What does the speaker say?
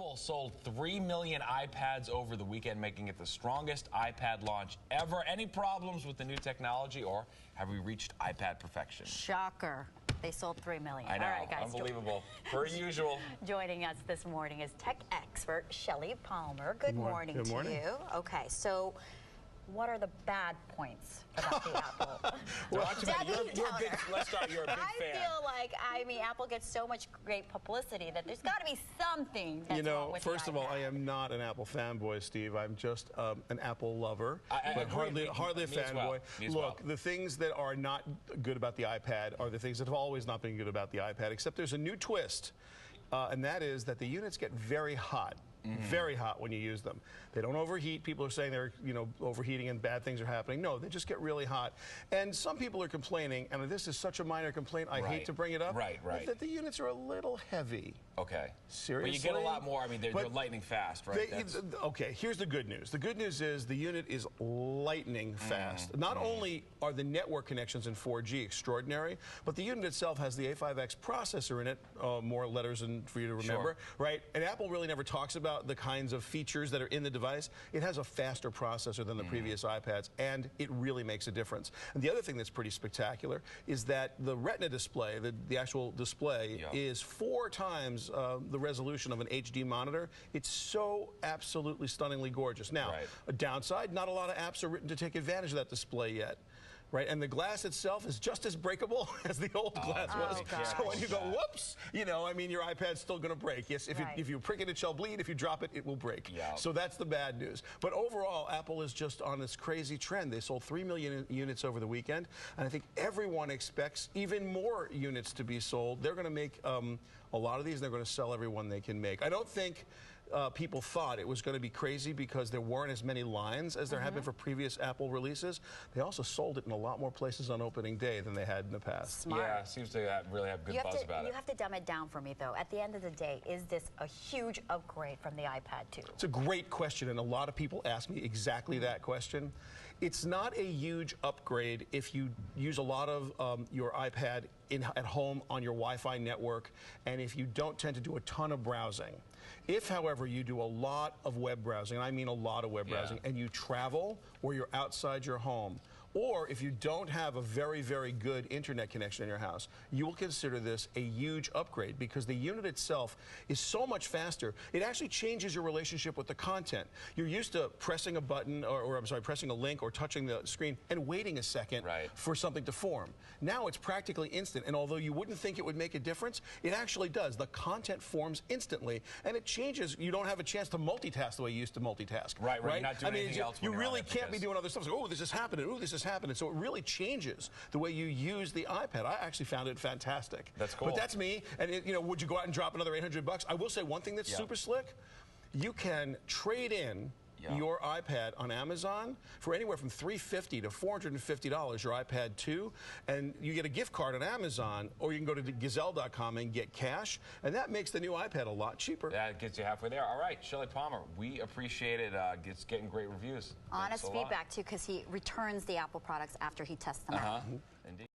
Apple sold 3 million iPads over the weekend, making it the strongest iPad launch ever. Any problems with the new technology, or have we reached iPad perfection? Shocker. They sold 3 million. I know, All right, guys. unbelievable. Per usual. Joining us this morning is tech expert Shelly Palmer. Good morning Good morning. to you. Okay, so what are the bad points about the Apple? Well, let's start. You're a big fan. I feel like, Apple gets so much great publicity that there's got to be something that's wrong with first the of all, iPad. I am not an Apple fanboy, Steve. I'm just an Apple lover, but hardly a fanboy. Look, the things that are not good about the iPad are the things that have always not been good about the iPad, except there's a new twist, and that is that the units get very hot. Very hot when you use them. They don't overheat. People are saying they're, overheating and bad things are happening. No, they just get really hot. And some people are complaining, and this is such a minor complaint, I hate to bring it up, that the units are a little heavy. Okay. Seriously? But you get a lot more. They're lightning fast, right? Okay, here's the good news. The good news is the unit is lightning fast. Not only are the network connections in 4G extraordinary, but the unit itself has the A5X processor in it, more letters for you to remember, right? And Apple really never talks about the kinds of features that are in the device. It has a faster processor than the previous iPads, and it really makes a difference. And the other thing that's pretty spectacular is that the Retina display, the actual display, is 4 times the resolution of an HD monitor. It's so absolutely stunningly gorgeous. Now, a downside, not a lot of apps are written to take advantage of that display yet. Right, and the glass itself is just as breakable as the old glass was. So when you go, whoops, your iPad's still going to break. Yes, if you prick it, it shall bleed. If you drop it, it will break. So that's the bad news. But overall, Apple is just on this crazy trend. They sold 3 million units over the weekend, and I think everyone expects even more units to be sold. They're going to make a lot of these, and they're going to sell every one they can make. I don't think people thought it was going to be crazy because there weren't as many lines as there have been for previous Apple releases. They also sold it in a lot more places on opening day than they had in the past. Smart. Yeah, it seems to really have good buzz about it. You have to dumb it down for me, though. At the end of the day, is this a huge upgrade from the iPad 2? It's a great question, and a lot of people ask me exactly that question. It's not a huge upgrade if you use a lot of your iPad at home on your Wi-Fi network, and if you don't tend to do a ton of browsing. If, however, you do a lot of web browsing, and I mean a lot of web browsing, and you travel or you're outside your home, or if you don't have a very, very good internet connection in your house, you will consider this a huge upgrade because the unit itself is so much faster. It actually changes your relationship with the content. You're used to pressing a button, pressing a link or touching the screen and waiting a second for something to form. Now it's practically instant, and although you wouldn't think it would make a difference, it actually does. The content forms instantly, and it changes. You don't have a chance to multitask the way you used to multitask. Right? You're not doing anything else. You really can't be doing other stuff. So, oh, this is happening. Oh, this is happening. So it really changes the way you use the iPad. I actually found it fantastic. That's cool. But that's me. And would you go out and drop another $800? I will say one thing that's super slick. You can trade in your iPad on Amazon for anywhere from $350 to $450, your iPad 2, and you get a gift card on Amazon, or you can go to Gazelle.com and get cash, and that makes the new iPad a lot cheaper. That gets you halfway there. All right, Shelly Palmer, we appreciate it. It's getting great reviews. Honest feedback, too, because he returns the Apple products after he tests them out. Indeed.